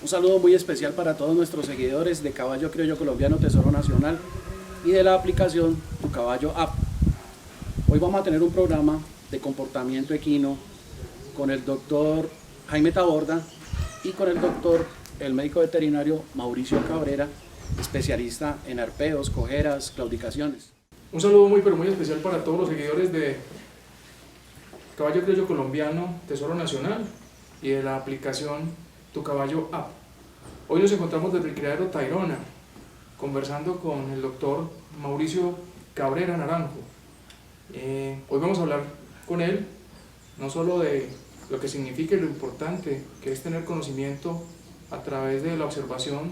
Un saludo muy especial para todos nuestros seguidores de Caballo Criollo Colombiano Tesoro Nacional y de la aplicación Tu Caballo App. Hoy vamos a tener un programa de comportamiento equino con el doctor Jaime Taborda y con el médico veterinario Mauricio Cabrera, especialista en arpeos, cojeras, claudicaciones. Un saludo muy especial para todos los seguidores de Caballo Criollo Colombiano Tesoro Nacional y de la aplicación Tu Caballo App. Hoy nos encontramos desde el criadero Tayrona, conversando con el doctor Mauricio Cabrera Naranjo. Hoy vamos a hablar con él no solo de lo que significa y lo importante que es tener conocimiento a través de la observación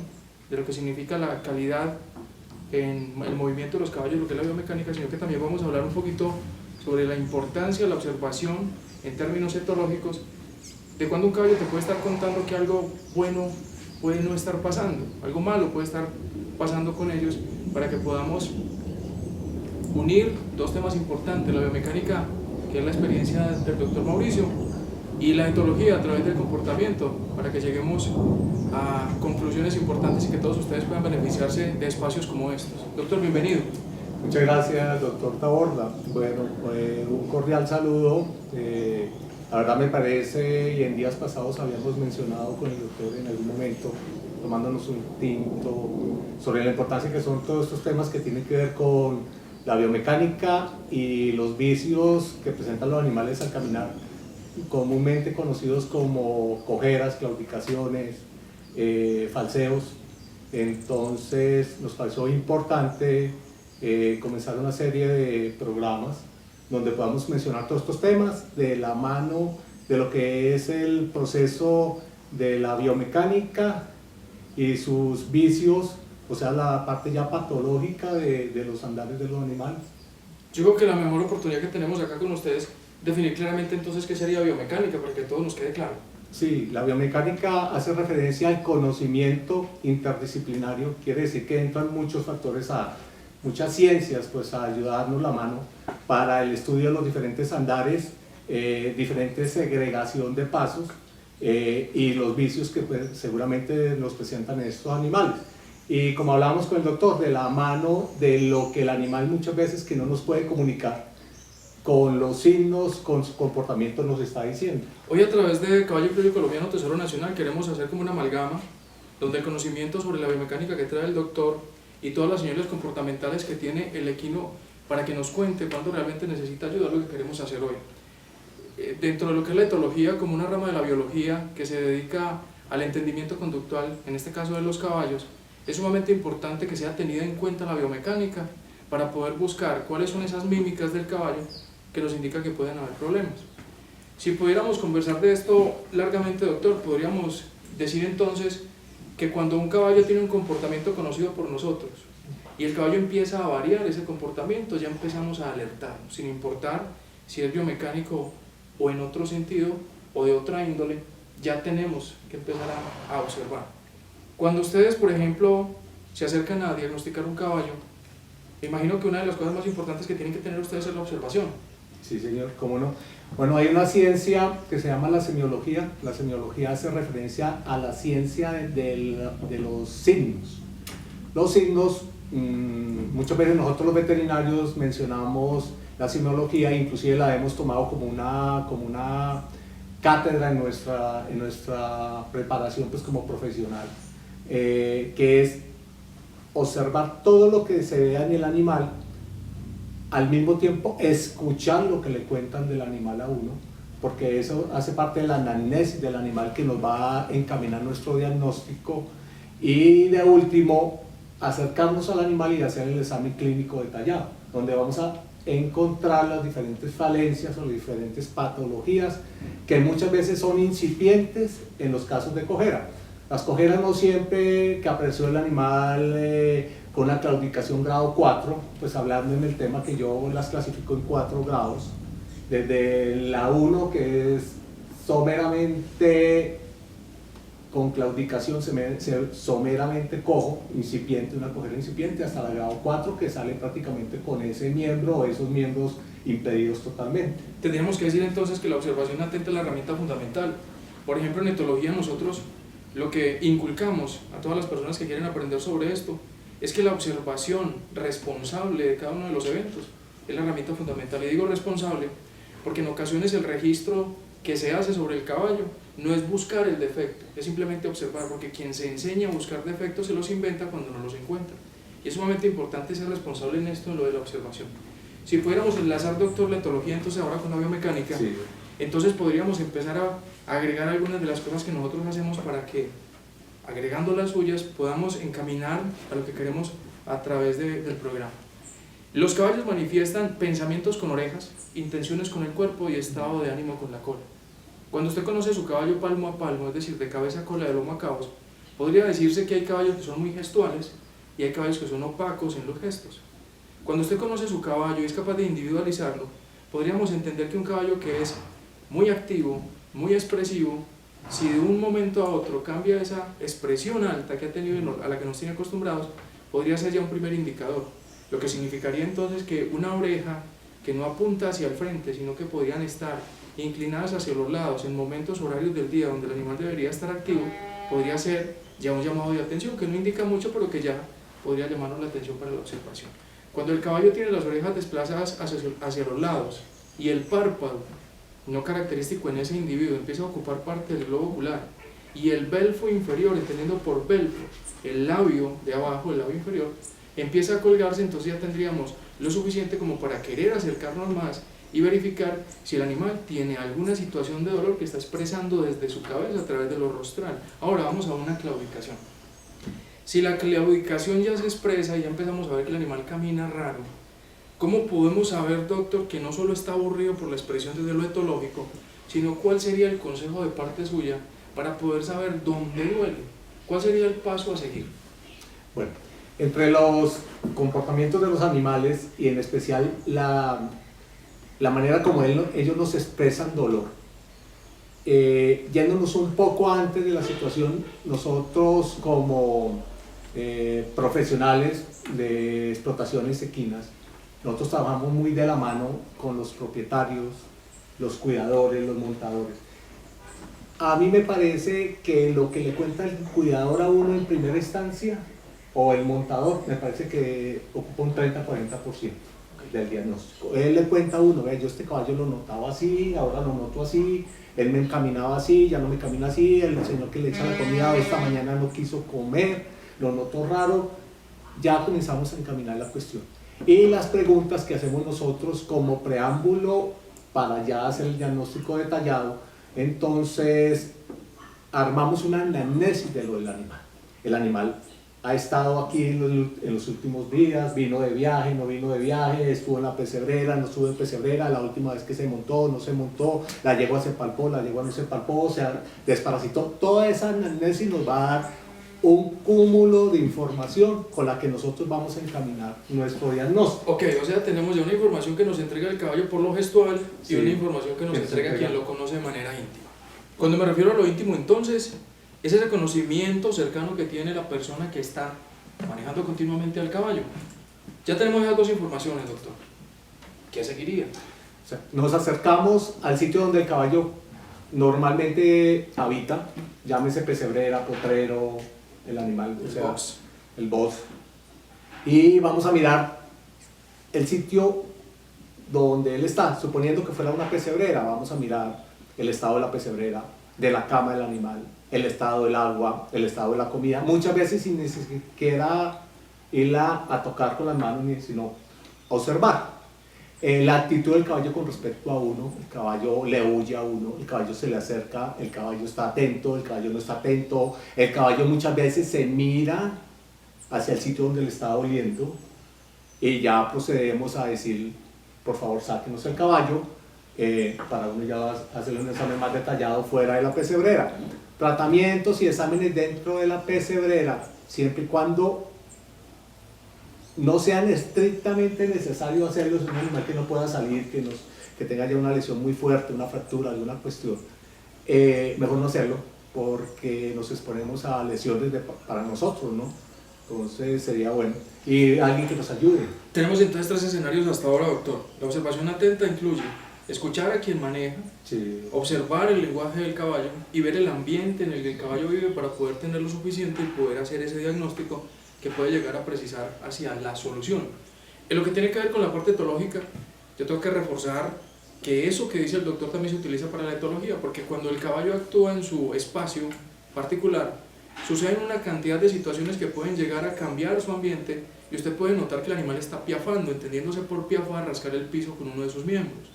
de lo que significa la calidad en el movimiento de los caballos, lo que es la biomecánica, sino que también vamos a hablar un poquito sobre la importancia de la observación en términos etológicos, de cuando un caballo te puede estar contando que algo bueno puede no estar pasando, algo malo puede estar pasando con ellos, para que podamos unir dos temas importantes: la biomecánica, que es la experiencia del doctor Mauricio, y la etología a través del comportamiento, para que lleguemos a conclusiones importantes y que todos ustedes puedan beneficiarse de espacios como estos. Doctor, bienvenido. Muchas gracias, doctor Taborda. Bueno, un cordial saludo. La verdad me parece, y en días pasados habíamos mencionado con el doctor en algún momento, tomándonos un tinto, sobre la importancia que son todos estos temas que tienen que ver con la biomecánica y los vicios que presentan los animales al caminar, comúnmente conocidos como cojeras, claudicaciones, falseos. Entonces nos pareció importante comenzar una serie de programas donde podamos mencionar todos estos temas de la mano de lo que es el proceso de la biomecánica y sus vicios, o sea, la parte ya patológica de los andares de los animales. Yo creo que la mejor oportunidad que tenemos acá con ustedes es definir claramente entonces qué sería biomecánica, para que todo nos quede claro. Sí, la biomecánica hace referencia al conocimiento interdisciplinario, quiere decir que entran muchos factores, muchas ciencias, pues a ayudarnos la mano para el estudio de los diferentes andares, diferente segregación de pasos y los vicios que pues, seguramente nos presentan estos animales. Y como hablábamos con el doctor, de la mano de lo que el animal muchas veces que no nos puede comunicar con los signos, con su comportamiento nos está diciendo. Hoy a través de Caballo Criollo Colombiano Tesoro Nacional queremos hacer como una amalgama donde el conocimiento sobre la biomecánica que trae el doctor y todas las señales comportamentales que tiene el equino, para que nos cuente cuándo realmente necesita ayuda, lo que queremos hacer hoy. Dentro de lo que es la etología, como una rama de la biología que se dedica al entendimiento conductual, en este caso de los caballos, es sumamente importante que sea tenida en cuenta la biomecánica para poder buscar cuáles son esas mímicas del caballo que nos indican que pueden haber problemas. Si pudiéramos conversar de esto largamente, doctor, podríamos decir entonces que cuando un caballo tiene un comportamiento conocido por nosotros y el caballo empieza a variar ese comportamiento, ya empezamos a alertarnos, sin importar si es biomecánico o en otro sentido o de otra índole, ya tenemos que empezar a observar. Cuando ustedes, por ejemplo, se acercan a diagnosticar un caballo, me imagino que una de las cosas más importantes que tienen que tener ustedes es la observación. Sí, señor, cómo no. Bueno, hay una ciencia que se llama la semiología. La semiología hace referencia a la ciencia de los signos. Los signos, muchas veces nosotros los veterinarios mencionamos la semiología, inclusive la hemos tomado como una cátedra en nuestra preparación pues, como profesional, que es observar todo lo que se vea en el animal, al mismo tiempo escuchar lo que le cuentan del animal a uno, porque eso hace parte de la anamnesis del animal que nos va a encaminar nuestro diagnóstico, y de último acercarnos al animal y hacer el examen clínico detallado, donde vamos a encontrar las diferentes falencias o las diferentes patologías que muchas veces son incipientes en los casos de cojera. Las cojeras no siempre que apareció el animal con una claudicación grado 4, pues hablando en el tema que yo las clasifico en 4 grados, desde la 1 que es someramente con claudicación, someramente cojo, incipiente, una cojera incipiente, hasta la grado 4 que sale prácticamente con ese miembro o esos miembros impedidos totalmente. Tendríamos que decir entonces que la observación atenta es la herramienta fundamental. Por ejemplo, en etología nosotros lo que inculcamos a todas las personas que quieren aprender sobre esto es que la observación responsable de cada uno de los eventos es la herramienta fundamental. Y digo responsable porque en ocasiones el registro que se hace sobre el caballo no es buscar el defecto, es simplemente observar, porque quien se enseña a buscar defectos se los inventa cuando no los encuentra. Y es sumamente importante ser responsable en esto, en lo de la observación. Si pudiéramos enlazar, doctor, la etología entonces ahora con la biomecánica, sí, entonces podríamos empezar a agregar algunas de las cosas que nosotros hacemos para que, agregando las suyas, podamos encaminar a lo que queremos a través del programa. Los caballos manifiestan pensamientos con orejas, intenciones con el cuerpo y estado de ánimo con la cola. Cuando usted conoce su caballo palmo a palmo, es decir, de cabeza a cola, de lomo a cabos, podría decirse que hay caballos que son muy gestuales y hay caballos que son opacos en los gestos. Cuando usted conoce su caballo y es capaz de individualizarlo, podríamos entender que un caballo que es muy activo, muy expresivo, si de un momento a otro cambia esa expresión alta que ha tenido, a la que nos tiene acostumbrados, podría ser ya un primer indicador, lo que significaría entonces que una oreja que no apunta hacia el frente, sino que podrían estar inclinadas hacia los lados en momentos horarios del día donde el animal debería estar activo, podría ser ya un llamado de atención, que no indica mucho, pero que ya podría llamarnos la atención para la observación. Cuando el caballo tiene las orejas desplazadas hacia los lados y el párpado, no característico en ese individuo, empieza a ocupar parte del globo ocular, y el belfo inferior, entendiendo por belfo el labio de abajo, el labio inferior, empieza a colgarse, entonces ya tendríamos lo suficiente como para querer acercarnos más y verificar si el animal tiene alguna situación de dolor que está expresando desde su cabeza a través de lo rostral. Ahora vamos a una claudicación. Si la claudicación ya se expresa y ya empezamos a ver que el animal camina raro, ¿cómo podemos saber, doctor, que no solo está aburrido por la expresión desde lo etológico, sino cuál sería el consejo de parte suya para poder saber dónde duele? ¿Cuál sería el paso a seguir? Bueno, entre los comportamientos de los animales y en especial la manera como ellos nos expresan dolor, yéndonos un poco antes de la situación, nosotros como profesionales de explotaciones equinas, nosotros trabajamos muy de la mano con los propietarios, los cuidadores, los montadores. A mí me parece que lo que le cuenta el cuidador a uno en primera instancia o el montador, me parece que ocupa un 30-40% del diagnóstico. Él le cuenta a uno, yo este caballo lo notaba así, ahora lo noto así, él me encaminaba así, ya no me camina así, el señor que le echa la comida esta mañana no quiso comer, lo noto raro. Ya comenzamos a encaminar la cuestión. Y las preguntas que hacemos nosotros como preámbulo para ya hacer el diagnóstico detallado, entonces armamos una anamnesis de lo del animal. El animal ha estado aquí en los últimos días, vino de viaje, no vino de viaje, estuvo en la pesebrera, no estuvo en pesebrera, la última vez que se montó, no se montó, la yegua se palpó, la yegua no se palpó, o sea, desparasitó. Toda esa anamnesis nos va a dar un cúmulo de información con la que nosotros vamos a encaminar nuestro diagnóstico. Ok, o sea, tenemos ya una información que nos entrega el caballo por lo gestual y una información que nos entrega quien lo conoce de manera íntima. Cuando me refiero a lo íntimo, entonces, es ese conocimiento cercano que tiene la persona que está manejando continuamente al caballo. Ya tenemos esas dos informaciones, doctor. ¿Qué seguiría? O sea, nos acercamos al sitio donde el caballo normalmente habita, llámese pesebrera, potrero, el animal, o sea, el box, y vamos a mirar el sitio donde él está, suponiendo que fuera una pesebrera, vamos a mirar el estado de la pesebrera, de la cama del animal, el estado del agua, el estado de la comida, muchas veces sin ni siquiera irla a tocar con las manos, sino observar. La actitud del caballo con respecto a uno, el caballo le huye a uno, el caballo se le acerca, el caballo está atento, el caballo no está atento, el caballo muchas veces se mira hacia el sitio donde le está doliendo y ya procedemos a decir, por favor sáquenos el caballo, para uno ya hacer un examen más detallado fuera de la pesebrera. Tratamientos y exámenes dentro de la pesebrera, siempre y cuando no sean estrictamente necesarios hacerlos en un animal que no pueda salir, que tenga ya una lesión muy fuerte, una fractura, alguna cuestión, mejor no hacerlo porque nos exponemos a lesiones para nosotros, ¿no? Entonces sería bueno. Y alguien que nos ayude. Tenemos entonces tres escenarios hasta ahora, doctor. La observación atenta incluye escuchar a quien maneja, Sí. observar el lenguaje del caballo y ver el ambiente en el que el caballo vive para poder tener lo suficiente y poder hacer ese diagnóstico que puede llegar a precisar hacia la solución. En lo que tiene que ver con la parte etológica, yo tengo que reforzar que eso que dice el doctor también se utiliza para la etología, porque cuando el caballo actúa en su espacio particular, suceden una cantidad de situaciones que pueden llegar a cambiar su ambiente y usted puede notar que el animal está piafando, entendiéndose por piafar, rascar el piso con uno de sus miembros.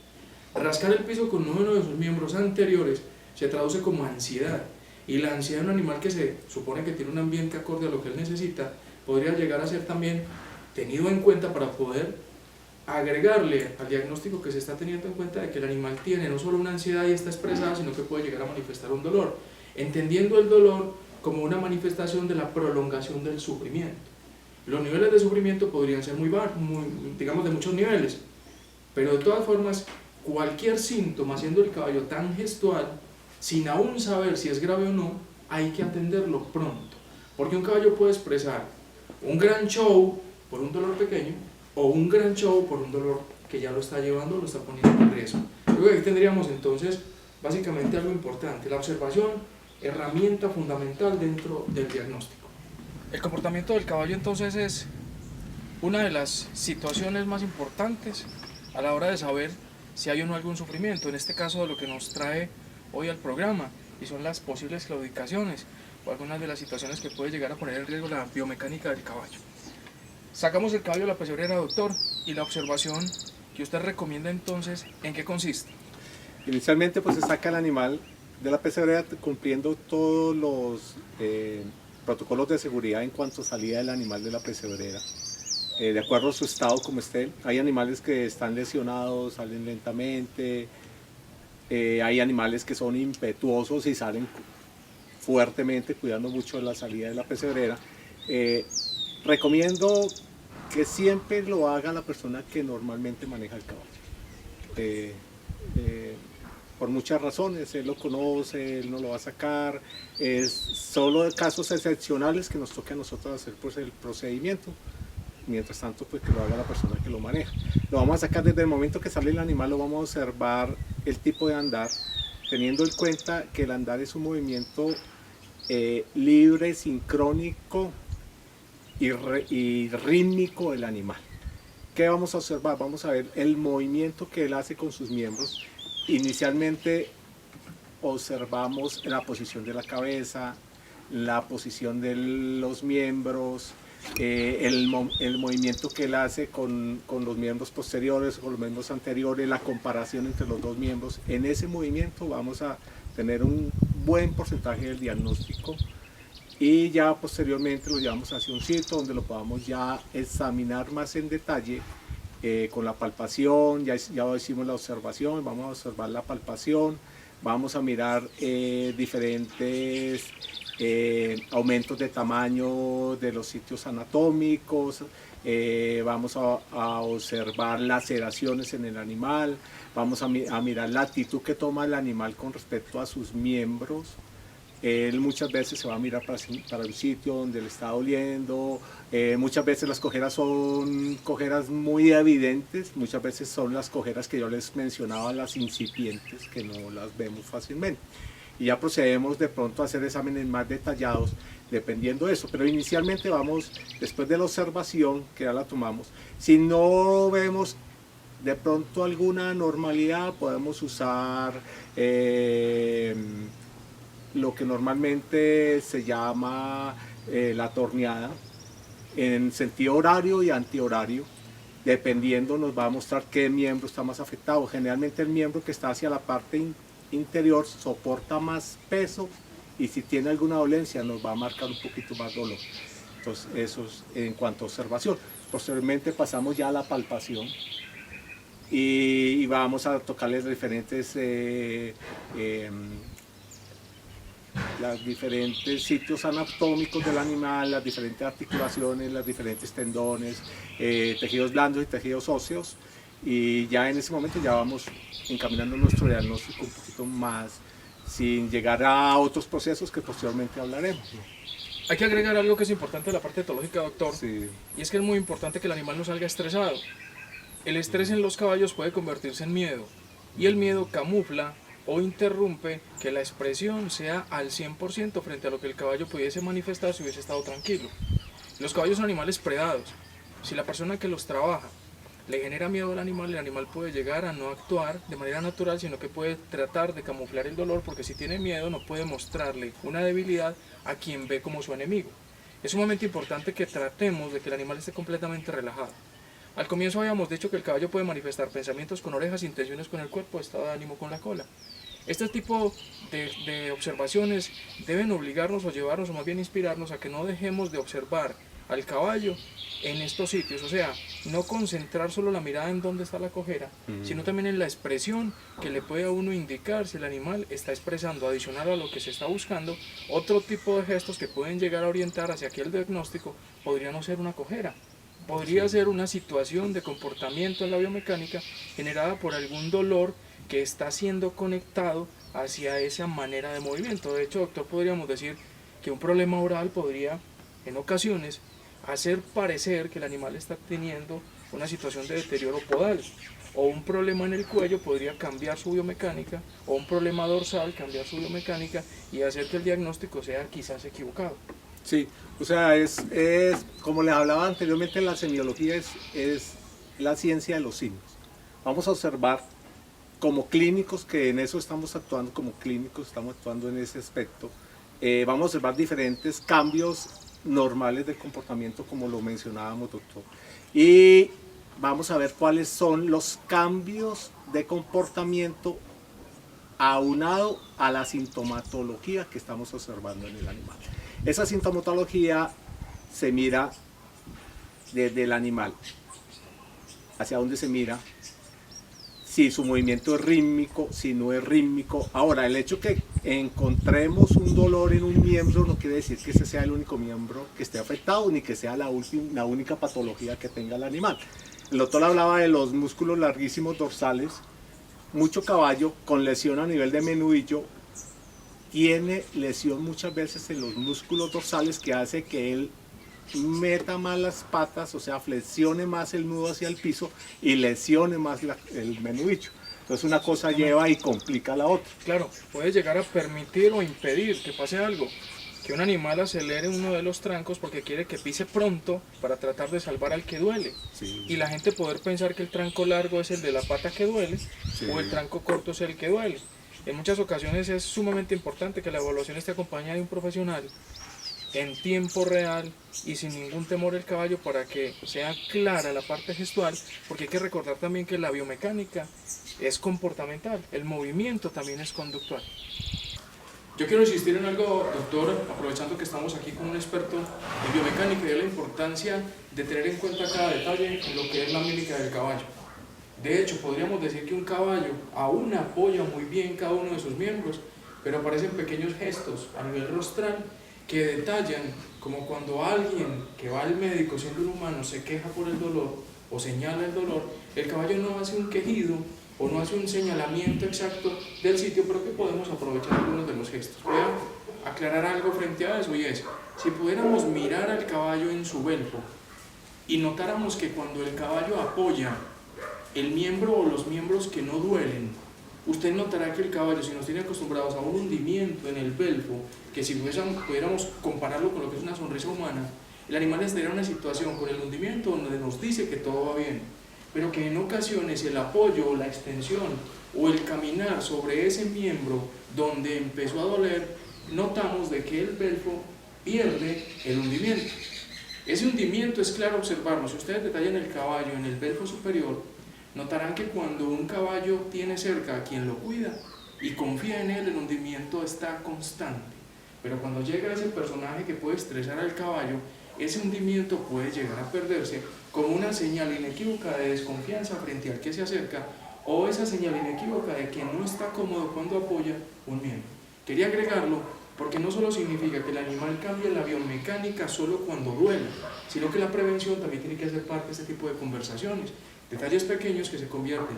Rascar el piso con uno de sus miembros anteriores se traduce como ansiedad, y la ansiedad de un animal que se supone que tiene un ambiente acorde a lo que él necesita podría llegar a ser también tenido en cuenta para poder agregarle al diagnóstico que se está teniendo en cuenta de que el animal tiene no solo una ansiedad y está expresada, sino que puede llegar a manifestar un dolor, entendiendo el dolor como una manifestación de la prolongación del sufrimiento. Los niveles de sufrimiento podrían ser digamos de muchos niveles, pero de todas formas cualquier síntoma, siendo el caballo tan gestual, sin aún saber si es grave o no, hay que atenderlo pronto, porque un caballo puede expresar un gran show por un dolor pequeño o un gran show por un dolor que ya lo está llevando, lo está poniendo en riesgo. Creo que aquí tendríamos entonces básicamente algo importante, la observación, herramienta fundamental dentro del diagnóstico. El comportamiento del caballo entonces es una de las situaciones más importantes a la hora de saber si hay o no algún sufrimiento, en este caso de lo que nos trae hoy al programa, y son las posibles claudicaciones o algunas de las situaciones que puede llegar a poner en riesgo la biomecánica del caballo. Sacamos el caballo de la pesebrera, doctor, y la observación que usted recomienda entonces, ¿en qué consiste? Inicialmente pues se saca el animal de la pesebrera cumpliendo todos los protocolos de seguridad en cuanto a salida del animal de la pesebrera. De acuerdo a su estado como esté, hay animales que están lesionados, salen lentamente, hay animales que son impetuosos y salen fuertemente, cuidando mucho de la salida de la pesebrera. Recomiendo que siempre lo haga la persona que normalmente maneja el caballo. Por muchas razones, él lo conoce, él no lo va a sacar, es solo de casos excepcionales que nos toca a nosotros hacer pues, el procedimiento. Mientras tanto, pues que lo haga la persona que lo maneja. Lo vamos a sacar desde el momento que sale el animal, lo vamos a observar el tipo de andar, teniendo en cuenta que el andar es un movimiento libre, sincrónico y rítmico del animal. ¿Qué vamos a observar? Vamos a ver el movimiento que él hace con sus miembros. Inicialmente observamos la posición de la cabeza, la posición de los miembros, el movimiento que él hace con los miembros posteriores, con los miembros anteriores, la comparación entre los dos miembros. En ese movimiento vamos a tener un buen porcentaje del diagnóstico y ya posteriormente lo llevamos hacia un sitio donde lo podamos ya examinar más en detalle con la palpación. Ya hicimos la observación, vamos a observar la palpación, vamos a mirar diferentes aumentos de tamaño de los sitios anatómicos, vamos a observar laceraciones en el animal, vamos a mirar la actitud que toma el animal con respecto a sus miembros. Él muchas veces se va a mirar para un sitio donde le está doliendo, muchas veces las cojeras son cojeras muy evidentes, muchas veces son las cojeras que yo les mencionaba, las incipientes, que no las vemos fácilmente. Y ya procedemos de pronto a hacer exámenes más detallados dependiendo de eso, pero inicialmente vamos, después de la observación que ya la tomamos, si no vemos de pronto alguna anormalidad, podemos usar lo que normalmente se llama la torneada en sentido horario y antihorario. Dependiendo nos va a mostrar qué miembro está más afectado. Generalmente el miembro que está hacia la parte interior soporta más peso y si tiene alguna dolencia nos va a marcar un poquito más dolor. Entonces eso es en cuanto a observación. Posteriormente pasamos ya a la palpación y vamos a tocarles diferentes los diferentes sitios anatómicos del animal, las diferentes articulaciones, los diferentes tendones, tejidos blandos y tejidos óseos, y ya en ese momento ya vamos encaminando nuestro diagnóstico un poquito más, sin llegar a otros procesos que posteriormente hablaremos. Hay que agregar algo que es importante de la parte etológica, doctor, Sí. y es que es muy importante que el animal no salga estresado. El estrés en los caballos puede convertirse en miedo, y el miedo camufla o interrumpe que la expresión sea al 100% frente a lo que el caballo pudiese manifestar si hubiese estado tranquilo. Los caballos son animales predados. Si la persona que los trabaja le genera miedo al animal, el animal puede llegar a no actuar de manera natural, sino que puede tratar de camuflar el dolor, porque si tiene miedo no puede mostrarle una debilidad a quien ve como su enemigo. Es sumamente importante que tratemos de que el animal esté completamente relajado. Al comienzo habíamos dicho que el caballo puede manifestar pensamientos con orejas, intenciones con el cuerpo, estado de ánimo con la cola. Este tipo de observaciones deben obligarnos o llevarnos, o más bien inspirarnos a que no dejemos de observar al caballo en estos sitios, o sea, no concentrar solo la mirada en dónde está la cojera, sino también en la expresión que le puede a uno indicar si el animal está expresando, adicional a lo que se está buscando, otro tipo de gestos que pueden llegar a orientar hacia que el diagnóstico podría no ser una cojera, podría ser una situación de comportamiento en la biomecánica generada por algún dolor que está siendo conectado hacia esa manera de movimiento. De hecho, doctor, podríamos decir que un problema oral podría, en ocasiones, hacer parecer que el animal está teniendo una situación de deterioro podal, o un problema en el cuello podría cambiar su biomecánica, o un problema dorsal cambiar su biomecánica y hacer que el diagnóstico sea quizás equivocado. Sí, o sea, es como les hablaba anteriormente, la semiología es la ciencia de los signos. Vamos a observar como clínicos, que en eso estamos actuando, como clínicos estamos actuando en ese aspecto, vamos a observar diferentes cambios normales de comportamiento, como lo mencionábamos, doctor, y vamos a ver cuáles son los cambios de comportamiento aunado a la sintomatología que estamos observando en el animal. Esa sintomatología se mira desde el animal, hacia dónde se mira, si su movimiento es rítmico, si no es rítmico. Ahora, el hecho que encontremos un dolor en un miembro no quiere decir que ese sea el único miembro que esté afectado, ni que sea la única patología que tenga el animal. El doctor hablaba de los músculos larguísimos dorsales. Mucho caballo con lesión a nivel de menudillo tiene lesión muchas veces en los músculos dorsales, que hace que él meta más las patas, o sea, flexione más el nudo hacia el piso y lesione más el menudillo. Entonces una cosa lleva y complica la otra. Claro, puede llegar a permitir o impedir que pase algo, que un animal acelere uno de los trancos porque quiere que pise pronto para tratar de salvar al que duele. Sí. Y la gente poder pensar que el tranco largo es el de la pata que duele, Sí. o el tranco corto es el que duele. En muchas ocasiones es sumamente importante que la evaluación esté acompañada de un profesional en tiempo real y sin ningún temor el caballo, para que sea clara la parte gestual, porque hay que recordar también que la biomecánica es comportamental, el movimiento también es conductual. Yo quiero insistir en algo, doctor, aprovechando que estamos aquí con un experto en biomecánica, y de la importancia de tener en cuenta cada detalle en lo que es la mímica del caballo. De hecho, podríamos decir que un caballo aún apoya muy bien cada uno de sus miembros, pero aparecen pequeños gestos a nivel rostral que detallan, como cuando alguien que va al médico siendo un humano se queja por el dolor o señala el dolor, el caballo no hace un quejido o no hace un señalamiento exacto del sitio, pero que podemos aprovechar algunos de los gestos. Voy a aclarar algo frente a eso, y es, si pudiéramos mirar al caballo en su belfo y notáramos que cuando el caballo apoya el miembro o los miembros que no duelen, usted notará que el caballo, si nos tiene acostumbrados a un hundimiento en el belfo, que si pudiéramos compararlo con lo que es una sonrisa humana, el animal estaría en una situación con el hundimiento donde nos dice que todo va bien, pero que en ocasiones el apoyo o la extensión o el caminar sobre ese miembro donde empezó a doler, notamos de que el belfo pierde el hundimiento. Ese hundimiento es claro observarlo. Si ustedes detallan el caballo en el belfo superior, notarán que cuando un caballo tiene cerca a quien lo cuida y confía en él, el hundimiento está constante. Pero cuando llega ese personaje que puede estresar al caballo, ese hundimiento puede llegar a perderse como una señal inequívoca de desconfianza frente al que se acerca, o esa señal inequívoca de que no está cómodo cuando apoya un miembro. Quería agregarlo porque no solo significa que el animal cambie la biomecánica solo cuando duele, sino que la prevención también tiene que ser parte de este tipo de conversaciones. Detalles pequeños que se convierten,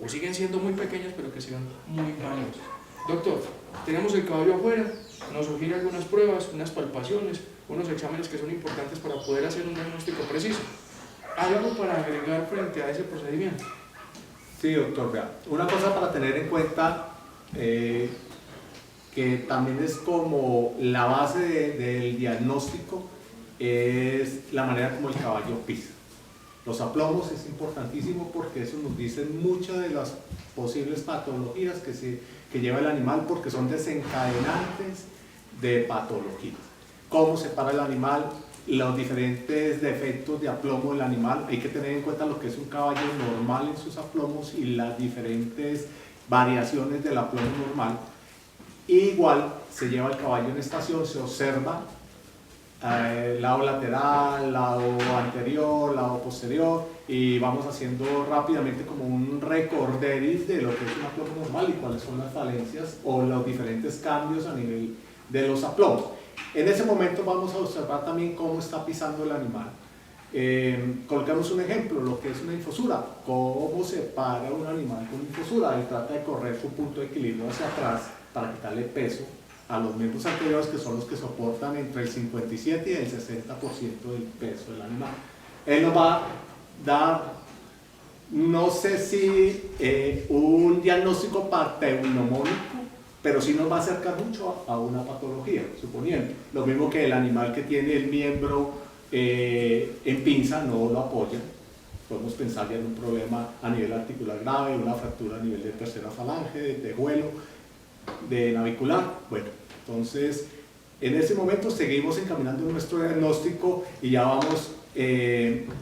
o siguen siendo muy pequeños, pero que sean muy valiosos. Doctor, tenemos el caballo afuera, nos sugiere algunas pruebas, unas palpaciones, unos exámenes que son importantes para poder hacer un diagnóstico preciso. ¿Algo para agregar frente a ese procedimiento? Sí, doctor, vea, una cosa para tener en cuenta, que también es como la base del diagnóstico, es la manera como el caballo pisa. Los aplomos es importantísimo porque eso nos dice muchas de las posibles patologías que lleva el animal, porque son desencadenantes de patologías. Cómo se para el animal, los diferentes defectos de aplomo del animal, hay que tener en cuenta lo que es un caballo normal en sus aplomos y las diferentes variaciones del aplomo normal. Igual se lleva el caballo en estación, se observa lado lateral, lado anterior, lado posterior, y vamos haciendo rápidamente como un recorderis de lo que es un aplomo normal y cuáles son las falencias o los diferentes cambios a nivel de los aplomos. En ese momento vamos a observar también cómo está pisando el animal. Colocamos un ejemplo, lo que es una infosura, cómo se para un animal con infosura. Él trata de correr su punto de equilibrio hacia atrás para quitarle peso a los miembros anteriores, que son los que soportan entre el 57 y el 60% del peso del animal. Él nos va a dar, no sé si un diagnóstico patognomónico, pero sí nos va a acercar mucho a una patología, suponiendo. Lo mismo que el animal que tiene el miembro en pinza no lo apoya. Podemos pensar ya en un problema a nivel articular grave, una fractura a nivel de tercera falange, de tejuelo, de navicular. Bueno, entonces en ese momento seguimos encaminando nuestro diagnóstico y ya vamos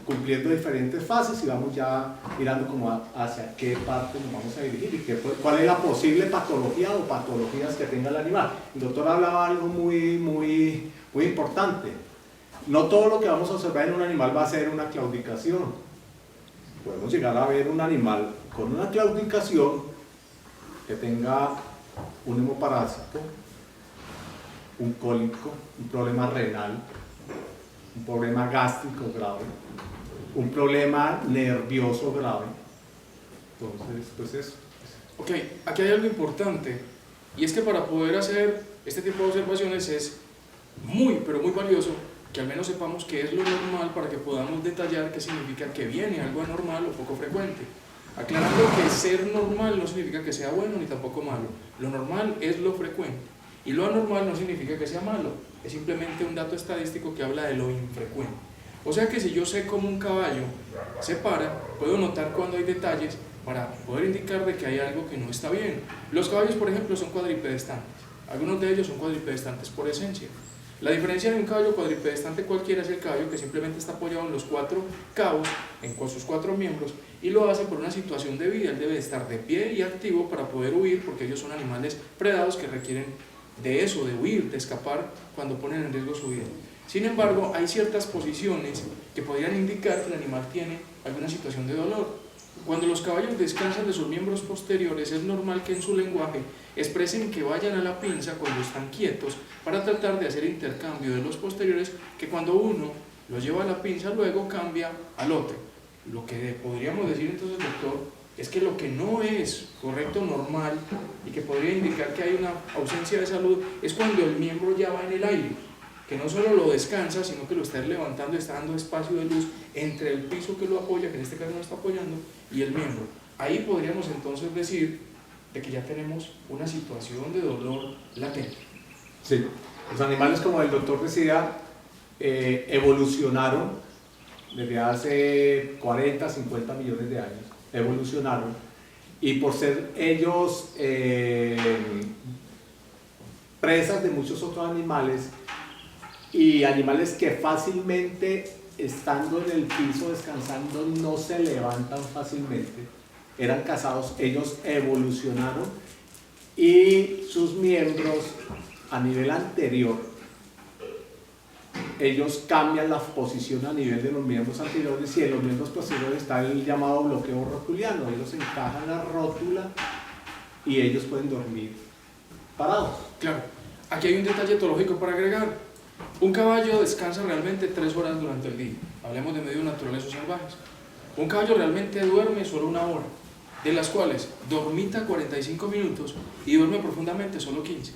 cumpliendo diferentes fases y vamos ya mirando como hacia qué parte nos vamos a dirigir y cuál es la posible patología o patologías que tenga el animal. El doctor hablaba algo muy importante. No todo lo que vamos a observar en un animal va a ser una claudicación. Podemos llegar a ver un animal con una claudicación que tenga un hemoparásito, un cólico, un problema renal, un problema gástrico grave, un problema nervioso grave. Entonces, pues eso. Ok, aquí hay algo importante, y es que para poder hacer este tipo de observaciones es muy, pero muy valioso que al menos sepamos qué es lo normal para que podamos detallar qué significa que viene algo anormal o poco frecuente. Aclarando que ser normal no significa que sea bueno ni tampoco malo. Lo normal es lo frecuente. Y lo anormal no significa que sea malo. Es simplemente un dato estadístico que habla de lo infrecuente. O sea que si yo sé cómo un caballo se para, puedo notar cuando hay detalles para poder indicar de que hay algo que no está bien. Los caballos, por ejemplo, son cuadripedestantes. Algunos de ellos son cuadripedestantes por esencia. La diferencia de un caballo cuadripedestante cualquiera es el caballo que simplemente está apoyado en los 4 cabos, con sus 4 miembros, y lo hace por una situación de vida. Él debe estar de pie y activo para poder huir, porque ellos son animales predados que requieren de eso, de huir, de escapar cuando ponen en riesgo su vida. Sin embargo, hay ciertas posiciones que podrían indicar que el animal tiene alguna situación de dolor. Cuando los caballos descansan de sus miembros posteriores, es normal que en su lenguaje expresen que vayan a la pinza cuando están quietos para tratar de hacer intercambio de los posteriores, que cuando uno los lleva a la pinza luego cambia al otro. Lo que podríamos decir entonces, doctor, es que lo que no es correcto, normal, y que podría indicar que hay una ausencia de salud, es cuando el miembro ya va en el aire, que no solo lo descansa, sino que lo está levantando, está dando espacio de luz entre el piso que lo apoya, que en este caso no está apoyando, y el miembro. Ahí podríamos entonces decir de que ya tenemos una situación de dolor latente. Sí, los animales, como el doctor decía, evolucionaron desde hace 40, 50 millones de años, evolucionaron, y por ser ellos presas de muchos otros animales, y animales que fácilmente, estando en el piso descansando, no se levantan fácilmente, eran cazados, ellos evolucionaron y sus miembros a nivel anterior, ellos cambian la posición a nivel de los miembros anteriores, y en los miembros posteriores está el llamado bloqueo rotuliano. Ellos encajan la rótula y ellos pueden dormir parados. Claro, aquí hay un detalle etológico para agregar. Un caballo descansa realmente 3 horas durante el día. Hablemos de medios naturales o salvajes. Un caballo realmente duerme solo 1 hora, de las cuales dormita 45 minutos y duerme profundamente solo 15.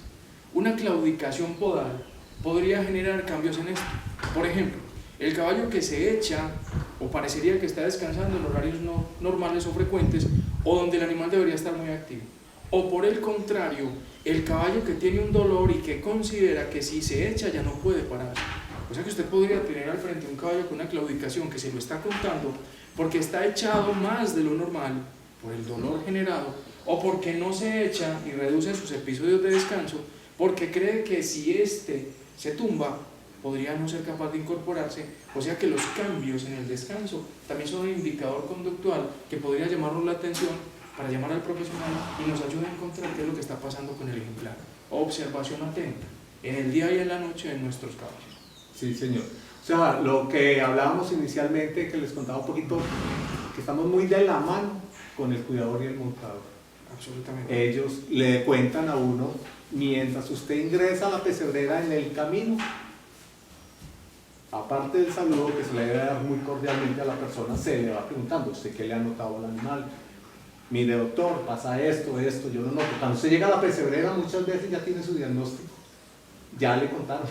Una claudicación podal podría generar cambios en esto. Por ejemplo, el caballo que se echa o parecería que está descansando en horarios no normales o frecuentes, o donde el animal debería estar muy activo. O por el contrario, el caballo que tiene un dolor y que considera que si se echa ya no puede parar. O sea que usted podría tener al frente un caballo con una claudicación que se lo está contando porque está echado más de lo normal por el dolor generado, o porque no se echa y reduce sus episodios de descanso porque cree que si este se tumba podría no ser capaz de incorporarse. O sea que los cambios en el descanso también son un indicador conductual que podría llamarnos la atención para llamar al profesional y nos ayuda a encontrar qué es lo que está pasando con el ejemplar. Observación atenta en el día y en la noche de nuestros caballos. Sí, señor. O sea, lo que hablábamos inicialmente, que les contaba un poquito, que estamos muy de la mano con el cuidador y el montador. Absolutamente. Ellos le cuentan a uno, mientras usted ingresa a la pesebrera en el camino, aparte del saludo que se le debe dar muy cordialmente a la persona, se le va preguntando, ¿usted qué le ha notado al animal? Mire, doctor, pasa esto, yo no noto. Cuando usted llega a la pesebrera, muchas veces ya tiene su diagnóstico, ya le contaron.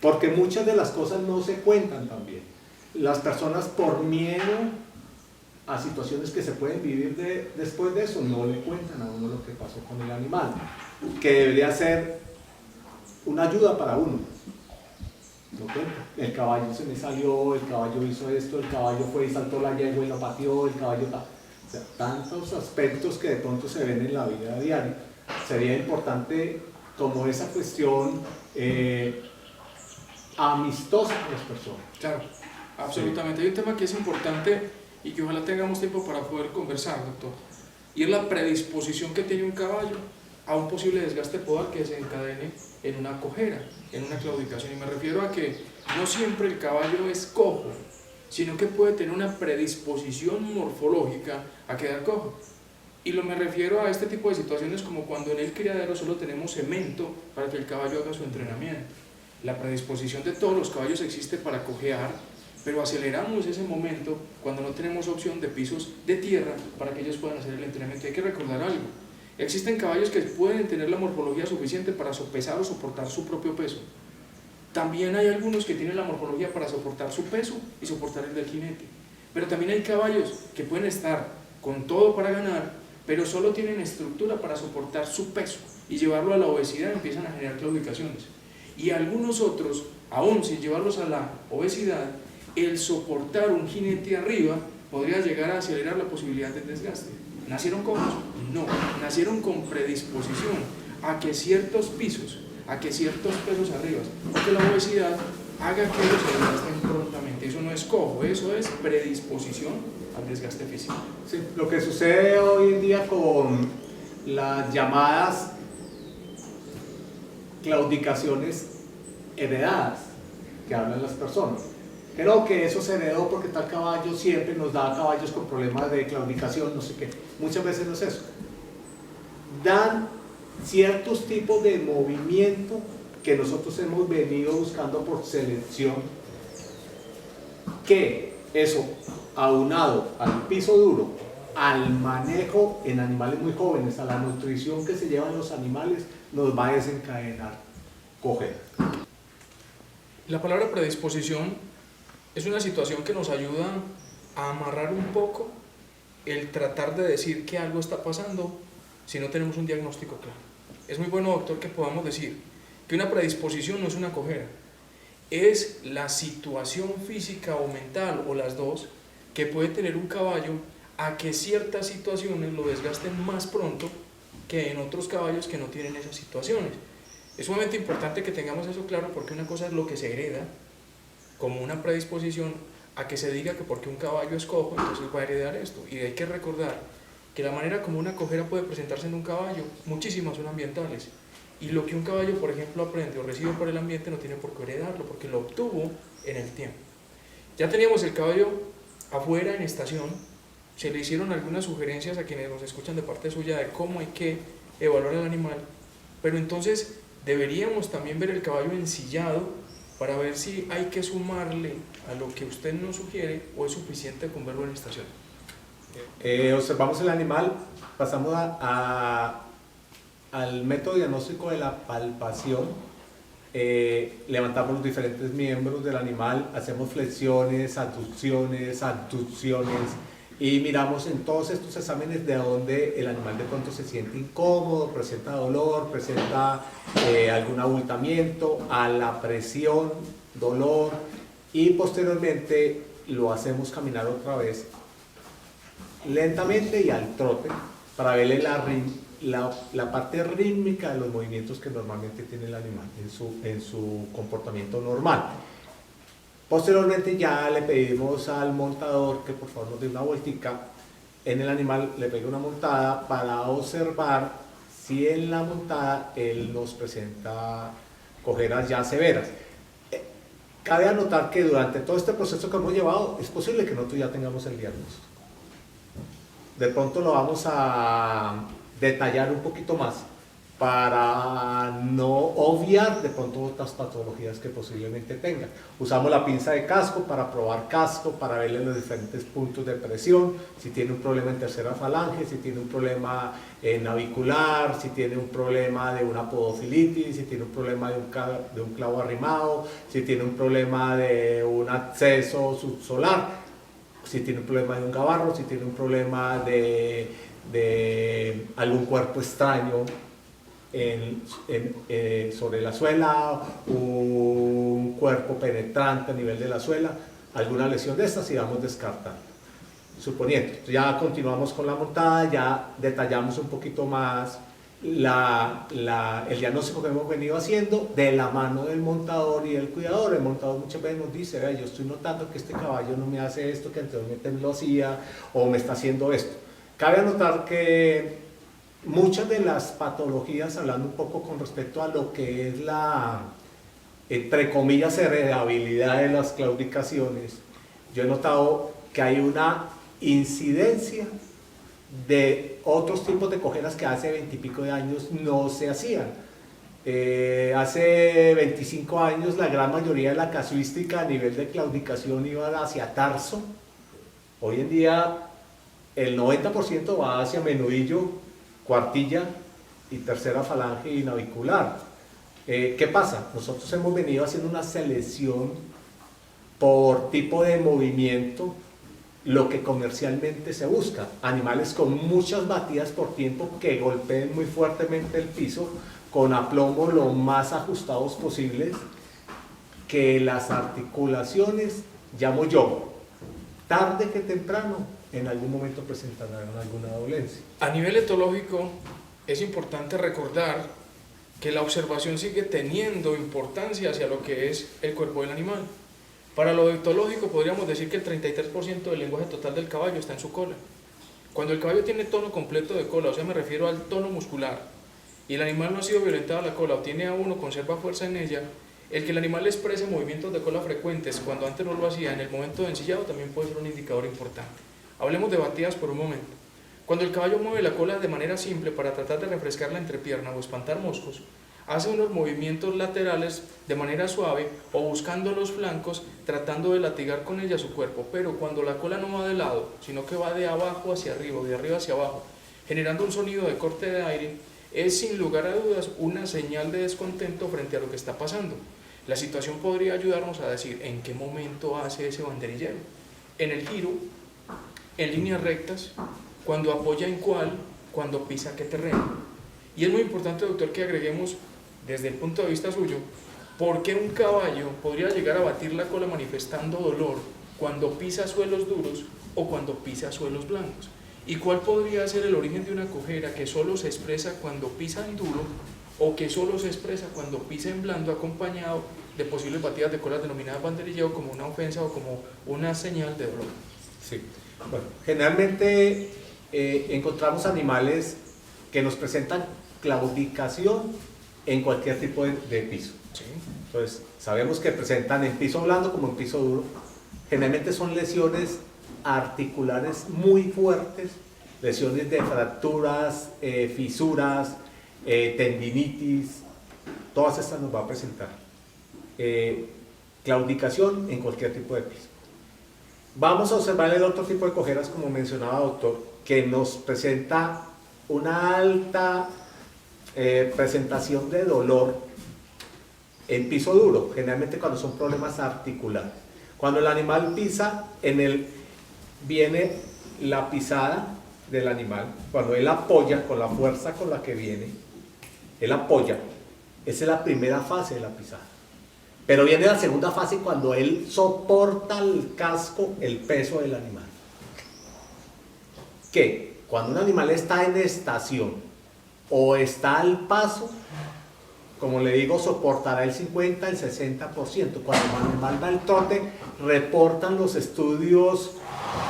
Porque muchas de las cosas no se cuentan también. Las personas, por miedo a situaciones que se pueden vivir después de eso, no le cuentan a uno lo que pasó con el animal, que debería ser una ayuda para uno. No cuenta. El caballo se me salió, el caballo hizo esto, el caballo fue y saltó la yegua y la pateó, el caballo... O sea, tantos aspectos que de pronto se ven en la vida diaria. Sería importante como esa cuestión amistosa con las personas. Claro, absolutamente. Hay un tema que es importante y que ojalá tengamos tiempo para poder conversar, doctor, y es la predisposición que tiene un caballo a un posible desgaste podal que se encadene en una cojera, en una claudicación. Y me refiero a que no siempre el caballo es cojo, sino que puede tener una predisposición morfológica a quedar cojo. Y me refiero a este tipo de situaciones como cuando en el criadero solo tenemos cemento para que el caballo haga su entrenamiento. La predisposición de todos los caballos existe para cojear, pero aceleramos ese momento cuando no tenemos opción de pisos de tierra para que ellos puedan hacer el entrenamiento. Hay que recordar algo: existen caballos que pueden tener la morfología suficiente para sopesar o soportar su propio peso. También hay algunos que tienen la morfología para soportar su peso y soportar el del jinete. Pero también hay caballos que pueden estar con todo para ganar, pero solo tienen estructura para soportar su peso y llevarlo a la obesidad, empiezan a generar claudicaciones. Y algunos otros, aún sin llevarlos a la obesidad, el soportar un jinete arriba podría llegar a acelerar la posibilidad del desgaste. ¿Nacieron cojos? No, nacieron con predisposición a que ciertos pisos, a que ciertos pesos arriba, o que la obesidad haga que ellos se desgasten prontamente. Eso no es cojo, eso es predisposición al desgaste físico. Sí, lo que sucede hoy en día con las llamadas claudicaciones heredadas que hablan las personas. Creo que eso se heredó porque tal caballo siempre nos da caballos con problemas de claudicación, no sé qué. Muchas veces no es eso. Dan ciertos tipos de movimiento que nosotros hemos venido buscando por selección, que eso, aunado al piso duro, al manejo en animales muy jóvenes, a la nutrición que se llevan los animales, nos va a desencadenar coger. La palabra predisposición es una situación que nos ayuda a amarrar un poco el tratar de decir que algo está pasando si no tenemos un diagnóstico claro. Es muy bueno, doctor, que podamos decir que una predisposición no es una cojera, es la situación física o mental, o las dos, que puede tener un caballo a que ciertas situaciones lo desgasten más pronto que en otros caballos que no tienen esas situaciones. Es sumamente importante que tengamos eso claro, porque una cosa es lo que se hereda como una predisposición a que se diga que porque un caballo es cojo, entonces va a heredar esto. Y hay que recordar que la manera como una cojera puede presentarse en un caballo, muchísimas son ambientales. Y lo que un caballo, por ejemplo, aprende o recibe por el ambiente no tiene por qué heredarlo, porque lo obtuvo en el tiempo. Ya teníamos el caballo afuera en estación, se le hicieron algunas sugerencias a quienes nos escuchan de parte suya de cómo hay que evaluar al animal, pero entonces deberíamos también ver el caballo ensillado para ver si hay que sumarle a lo que usted nos sugiere o es suficiente con verlo en estación. Observamos el animal, pasamos al método diagnóstico de la palpación, levantamos los diferentes miembros del animal, hacemos flexiones, aducciones, abducciones, y miramos en todos estos exámenes de donde el animal de pronto se siente incómodo, presenta dolor, presenta algún abultamiento, a la presión, dolor, y posteriormente lo hacemos caminar otra vez lentamente y al trote para verle la parte rítmica de los movimientos que normalmente tiene el animal en su comportamiento normal. Posteriormente ya le pedimos al montador que por favor nos dé una vueltica en el animal, le pegue una montada para observar si en la montada él nos presenta cojeras ya severas. Cabe anotar que durante todo este proceso que hemos llevado es posible que nosotros ya tengamos el diagnóstico. De pronto lo vamos a detallar un poquito más para no obviar de pronto otras patologías que posiblemente tenga. Usamos la pinza de casco para probar casco, para verle los diferentes puntos de presión, si tiene un problema en tercera falange, si tiene un problema navicular, si tiene un problema de una podofilitis, si tiene un problema de un clavo arrimado, si tiene un problema de un acceso subsolar, si tiene un problema de un gabarro, si tiene un problema de algún cuerpo extraño sobre la suela, un cuerpo penetrante a nivel de la suela, alguna lesión de estas y vamos descartando. Suponiendo, ya continuamos con la montada, ya detallamos un poquito más el diagnóstico que hemos venido haciendo de la mano del montador y del cuidador. El montador muchas veces nos dice, yo estoy notando que este caballo no me hace esto que anteriormente me lo hacía, o me está haciendo esto. Cabe anotar que muchas de las patologías, hablando un poco con respecto a lo que es la, entre comillas, heredabilidad de las claudicaciones, yo he notado que hay una incidencia de otros tipos de cojeras que hace 20 y pico de años no se hacían. Hace 25 años la gran mayoría de la casuística a nivel de claudicación iba hacia tarso. Hoy en día el 90% va hacia menudillo, cuartilla y tercera falange y navicular. ¿Qué pasa? Nosotros hemos venido haciendo una selección por tipo de movimiento, lo que comercialmente se busca, animales con muchas batidas por tiempo que golpeen muy fuertemente el piso, con aplomo lo más ajustados posibles, que las articulaciones, llamo yo, tarde que temprano, en algún momento presentarán alguna dolencia. A nivel etológico es importante recordar que la observación sigue teniendo importancia hacia lo que es el cuerpo del animal. Para lo etológico podríamos decir que el 33% del lenguaje total del caballo está en su cola. Cuando el caballo tiene tono completo de cola, o sea, me refiero al tono muscular, y el animal no ha sido violentado a la cola o tiene a uno, conserva fuerza en ella, el que el animal exprese movimientos de cola frecuentes cuando antes no lo hacía en el momento de ensillado también puede ser un indicador importante. Hablemos de batidas por un momento. Cuando el caballo mueve la cola de manera simple para tratar de refrescar la entrepierna o espantar moscos, hace unos movimientos laterales de manera suave o buscando los flancos, tratando de latigar con ella su cuerpo, pero cuando la cola no va de lado, sino que va de abajo hacia arriba o de arriba hacia abajo, generando un sonido de corte de aire, es sin lugar a dudas una señal de descontento frente a lo que está pasando. La situación podría ayudarnos a decir en qué momento hace ese banderillero. En el giro, en líneas rectas, cuando apoya en cuál, cuando pisa qué terreno. Y es muy importante, doctor, que agreguemos desde el punto de vista suyo, ¿por qué un caballo podría llegar a batir la cola manifestando dolor cuando pisa suelos duros o cuando pisa suelos blancos? ¿Y cuál podría ser el origen de una cojera que solo se expresa cuando pisa en duro o que solo se expresa cuando pisa en blando, acompañado de posibles batidas de colas denominadas banderilleo como una ofensa o como una señal de dolor? Sí. Bueno, generalmente encontramos animales que nos presentan claudicación en cualquier tipo de piso. Sí. Entonces, sabemos que presentan en piso blando como en piso duro. Generalmente son lesiones articulares muy fuertes, lesiones de fracturas, fisuras, tendinitis, todas estas nos va a presentar. Claudicación en cualquier tipo de piso. Vamos a observar el otro tipo de cojeras, como mencionaba doctor, que nos presenta una alta presentación de dolor en piso duro, generalmente cuando son problemas articulares. Cuando el animal pisa, viene la pisada del animal, cuando él apoya con la fuerza con la que viene, él apoya, esa es la primera fase de la pisada. Pero viene la segunda fase cuando él soporta el casco, el peso del animal. Que cuando un animal está en estación o está al paso, como le digo, soportará el 50, el 60%. Cuando el animal va al trote, reportan los estudios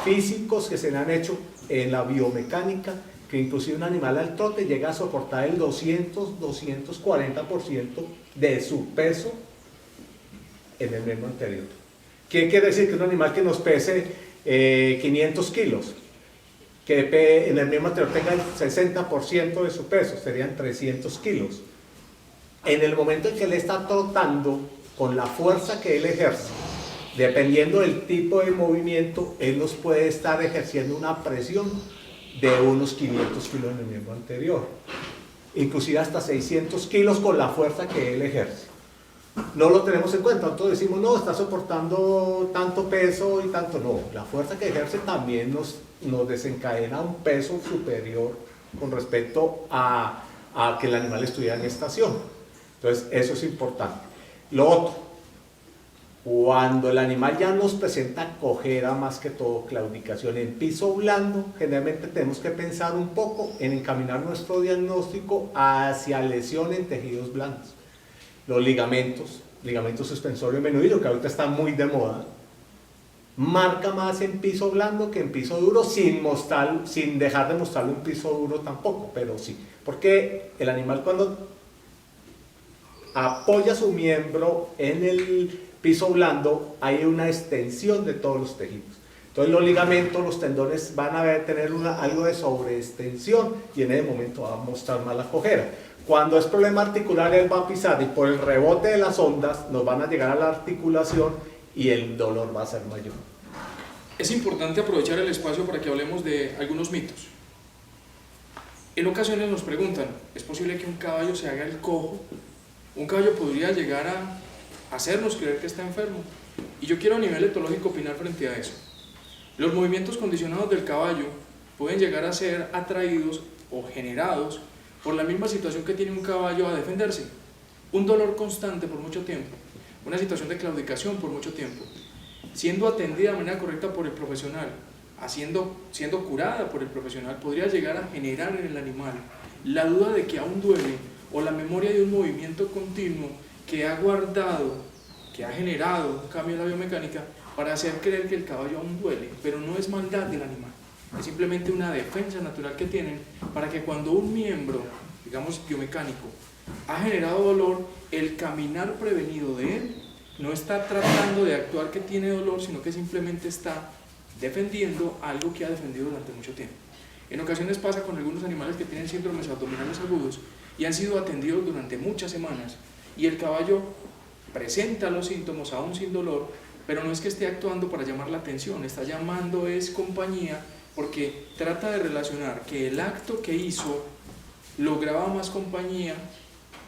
físicos que se le han hecho en la biomecánica, que inclusive un animal al trote llega a soportar el 200-240% de su peso en el miembro anterior. ¿Qué quiere decir? Que un animal que nos pese 500 kilos, que en el miembro anterior tenga el 60% de su peso, serían 300 kilos. En el momento en que él está trotando, con la fuerza que él ejerce, dependiendo del tipo de movimiento, él nos puede estar ejerciendo una presión de unos 500 kilos en el miembro anterior, inclusive hasta 600 kilos con la fuerza que él ejerce. No lo tenemos en cuenta, entonces decimos, no, está soportando tanto peso y tanto. No, la fuerza que ejerce también nos desencadena un peso superior con respecto a que el animal estuviera en estación. Entonces, eso es importante. Lo otro, cuando el animal ya nos presenta cojera, más que todo claudicación en piso blando, generalmente tenemos que pensar un poco en encaminar nuestro diagnóstico hacia lesión en tejidos blandos. Los ligamentos suspensorio menudillo, que ahorita está muy de moda, marca más en piso blando que en piso duro, sin dejar de mostrarlo en piso duro tampoco, pero sí. Porque el animal cuando apoya su miembro en el piso blando, hay una extensión de todos los tejidos. Entonces los ligamentos, los tendones van a tener algo de sobreextensión y en ese momento va a mostrar más la cojera. Cuando es problema articular, él va a pisar y por el rebote de las ondas nos van a llegar a la articulación y el dolor va a ser mayor. Es importante aprovechar el espacio para que hablemos de algunos mitos. En ocasiones nos preguntan, ¿es posible que un caballo se haga el cojo? Un caballo podría llegar a hacernos creer que está enfermo. Y yo quiero a nivel etológico opinar frente a eso. Los movimientos condicionados del caballo pueden llegar a ser atraídos o generados por la misma situación que tiene un caballo a defenderse. Un dolor constante por mucho tiempo, una situación de claudicación por mucho tiempo, siendo atendida de manera correcta por el profesional, siendo curada por el profesional, podría llegar a generar en el animal la duda de que aún duele, o la memoria de un movimiento continuo que ha guardado, que ha generado un cambio en la biomecánica para hacer creer que el caballo aún duele, pero no es maldad del animal, es simplemente una defensa natural que tienen para que cuando un miembro, digamos biomecánico, ha generado dolor, el caminar prevenido de él no está tratando de actuar que tiene dolor, sino que simplemente está defendiendo algo que ha defendido durante mucho tiempo. En ocasiones pasa con algunos animales que tienen síndromes abdominales agudos y han sido atendidos durante muchas semanas y el caballo presenta los síntomas aún sin dolor, pero no es que esté actuando para llamar la atención, está llamando es compañía porque trata de relacionar que el acto que hizo lograba más compañía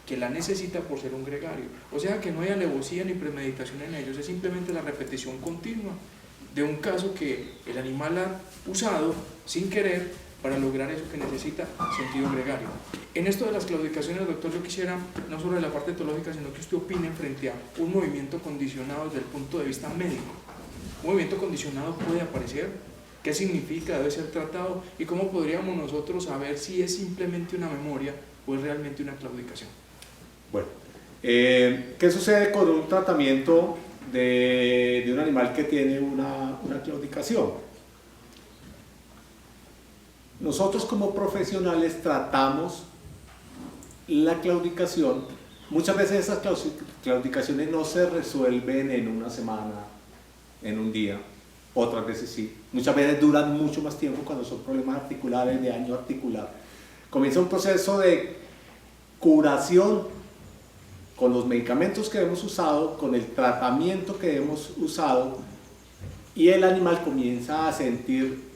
que la necesita por ser un gregario. O sea que no hay alevosía ni premeditación en ellos, es simplemente la repetición continua de un caso que el animal ha usado sin querer para lograr eso que necesita, sentido gregario. En esto de las claudicaciones, doctor, yo quisiera, no solo de la parte etológica, sino que usted opine frente a un movimiento condicionado desde el punto de vista médico. ¿Un movimiento condicionado puede aparecer? ¿Qué significa? ¿Debe ser tratado? ¿Y cómo podríamos nosotros saber si es simplemente una memoria o es realmente una claudicación? Bueno, ¿qué sucede con un tratamiento de un animal que tiene una claudicación? Nosotros como profesionales tratamos la claudicación. Muchas veces esas claudicaciones no se resuelven en una semana, en un día, otras veces sí. Muchas veces duran mucho más tiempo cuando son problemas articulares, de daño articular. Comienza un proceso de curación con los medicamentos que hemos usado, con el tratamiento que hemos usado, y el animal comienza a sentir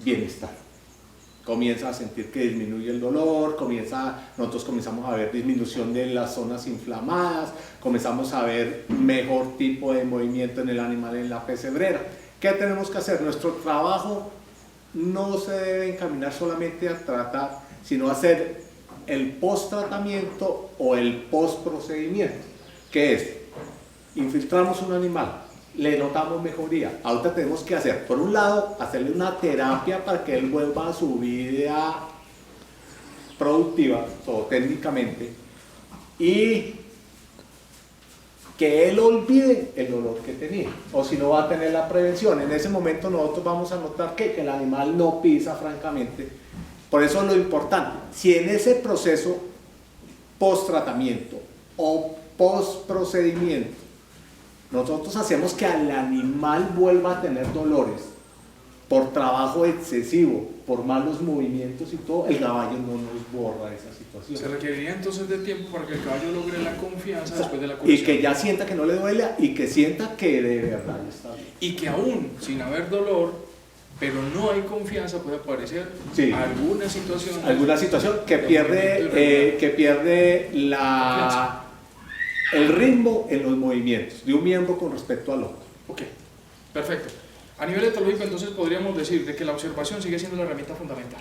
bienestar, comienza a sentir que disminuye el dolor, nosotros comenzamos a ver disminución de las zonas inflamadas, comenzamos a ver mejor tipo de movimiento en el animal en la pesebrera. ¿Qué tenemos que hacer? Nuestro trabajo no se debe encaminar solamente a tratar, sino a hacer el post-tratamiento o el post-procedimiento, que es, infiltramos un animal, le notamos mejoría, ahorita tenemos que hacer, por un lado, hacerle una terapia para que él vuelva a su vida productiva, o técnicamente, y que él olvide el dolor que tenía, o si no va a tener la prevención. En ese momento nosotros vamos a notar que el animal no pisa francamente. Por eso lo importante, si en ese proceso post-tratamiento o post-procedimiento nosotros hacemos que el animal vuelva a tener dolores por trabajo excesivo, por malos movimientos y todo, el caballo no nos borra esa situación. Se requeriría entonces de tiempo para que el caballo logre la confianza después de la curación. Y que ya sienta que no le duele y que sienta que de verdad está bien. Y que aún sin haber dolor, pero no hay confianza, puede aparecer alguna situación que pierde el ritmo en los movimientos de un miembro con respecto al otro. Ok, perfecto. A nivel etológico, entonces podríamos decir de que la observación sigue siendo la herramienta fundamental.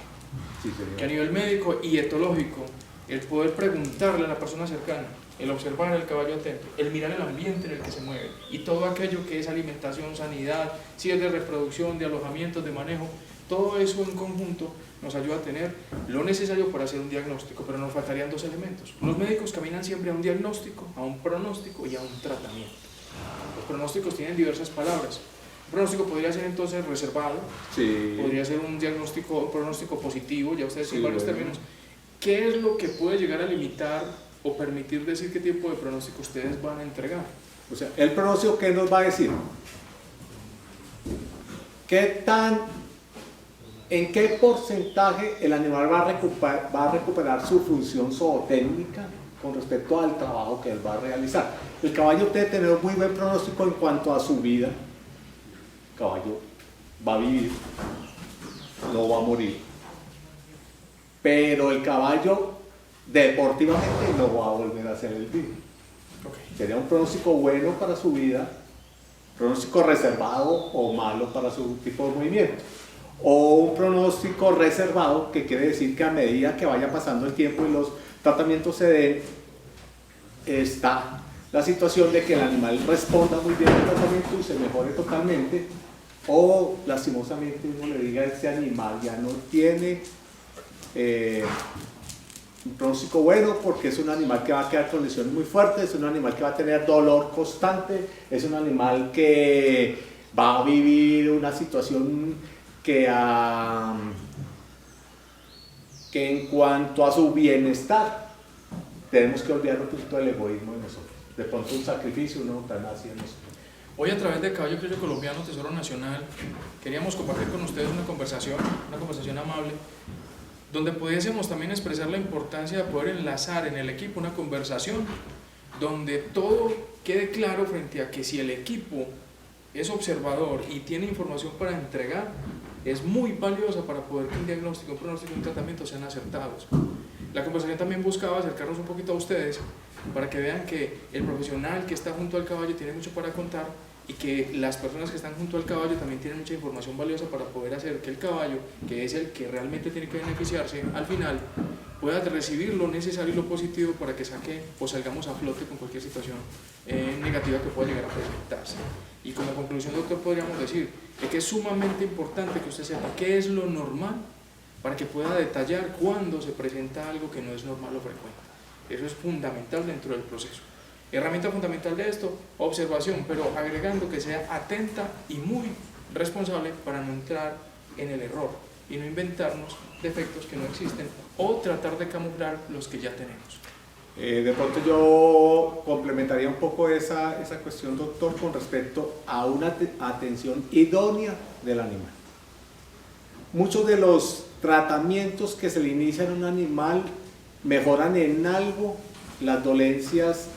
Sí, que a nivel médico y etológico, el poder preguntarle a la persona cercana, el observar el caballo atento, el mirar el ambiente en el que se mueve y todo aquello que es alimentación, sanidad, si es de reproducción, de alojamientos, de manejo, todo eso en conjunto nos ayuda a tener lo necesario para hacer un diagnóstico, pero nos faltarían dos elementos. Los médicos caminan siempre a un diagnóstico, a un pronóstico y a un tratamiento. Los pronósticos tienen diversas palabras. Un pronóstico podría ser entonces reservado, podría ser un pronóstico positivo, ya ustedes tienen varios términos. ¿Qué es lo que puede llegar a limitar o permitir decir qué tipo de pronóstico ustedes van a entregar? O sea, el pronóstico, ¿qué nos va a decir? ¿En qué porcentaje el animal va a recuperar su función zootécnica con respecto al trabajo que él va a realizar? El caballo debe tener un muy buen pronóstico en cuanto a su vida. El caballo va a vivir, no va a morir, pero el caballo deportivamente no va a volver a ser el mismo. Sería un pronóstico bueno para su vida, pronóstico reservado o malo para su tipo de movimiento, o un pronóstico reservado, que quiere decir que a medida que vaya pasando el tiempo y los tratamientos se den, está la situación de que el animal responda muy bien al tratamiento y se mejore totalmente, o lastimosamente uno le diga a este animal ya no tiene un pronóstico bueno, porque es un animal que va a quedar con lesiones muy fuertes, es un animal que va a tener dolor constante, es un animal que va a vivir una situación que en cuanto a su bienestar tenemos que olvidar un poquito del egoísmo de nosotros. De pronto un sacrificio, una eutanasia en nosotros. Hoy a través de Caballo Criollo Colombiano, Tesoro Nacional, queríamos compartir con ustedes una conversación amable, donde pudiésemos también expresar la importancia de poder enlazar en el equipo una conversación donde todo quede claro frente a que si el equipo es observador y tiene información para entregar, es muy valiosa para poder que un diagnóstico, un pronóstico y un tratamiento sean acertados. La conversación también buscaba acercarnos un poquito a ustedes para que vean que el profesional que está junto al caballo tiene mucho para contar y que las personas que están junto al caballo también tienen mucha información valiosa para poder hacer que el caballo, que es el que realmente tiene que beneficiarse, al final pueda recibir lo necesario y lo positivo para que saque o salgamos a flote con cualquier situación negativa que pueda llegar a presentarse. Y como conclusión, doctor, podríamos decir que es sumamente importante que usted sepa qué es lo normal para que pueda detallar cuando se presenta algo que no es normal o frecuente. Eso es fundamental dentro del proceso. Herramienta fundamental de esto, observación, pero agregando que sea atenta y muy responsable para no entrar en el error y no inventarnos defectos que no existen o tratar de camuflar los que ya tenemos. De pronto yo complementaría un poco esa cuestión, doctor, con respecto a una atención idónea del animal. Muchos de los tratamientos que se le inician a un animal mejoran en algo las dolencias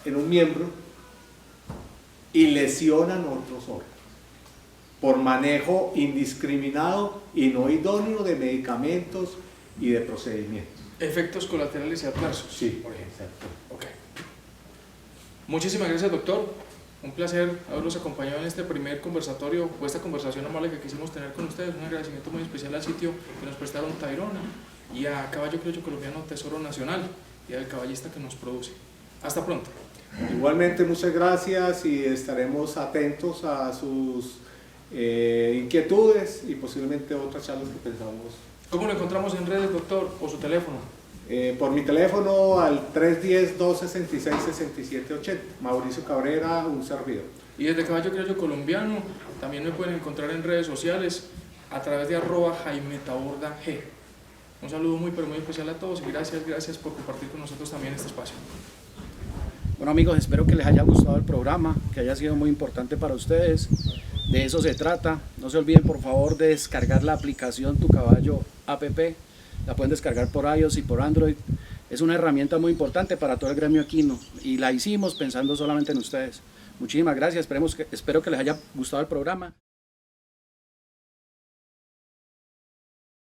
en un miembro y lesionan otros órganos por manejo indiscriminado y no idóneo de medicamentos y de procedimientos. Efectos colaterales y adversos. Sí, por ejemplo. Okay. Muchísimas gracias, doctor. Un placer haberlos acompañado en este primer conversatorio o esta conversación amable que quisimos tener con ustedes. Un agradecimiento muy especial al sitio que nos prestaron Tayrona y a Caballo Criollo Colombiano Tesoro Nacional y al caballista que nos produce. Hasta pronto. Igualmente, muchas gracias y estaremos atentos a sus inquietudes y posiblemente otras charlas que pensamos. ¿Cómo lo encontramos en redes, doctor, o su teléfono? Por mi teléfono al 310-266-6780, Mauricio Cabrera, un servidor. Y desde Caballo Criollo Colombiano también me pueden encontrar en redes sociales a través de @JaimeTabordaG. Un saludo muy pero muy especial a todos y gracias por compartir con nosotros también este espacio. Bueno amigos, espero que les haya gustado el programa, que haya sido muy importante para ustedes. De eso se trata. No se olviden por favor de descargar la aplicación Tu Caballo app. La pueden descargar por iOS y por Android. Es una herramienta muy importante para todo el gremio equino y la hicimos pensando solamente en ustedes. Muchísimas gracias, espero que les haya gustado el programa.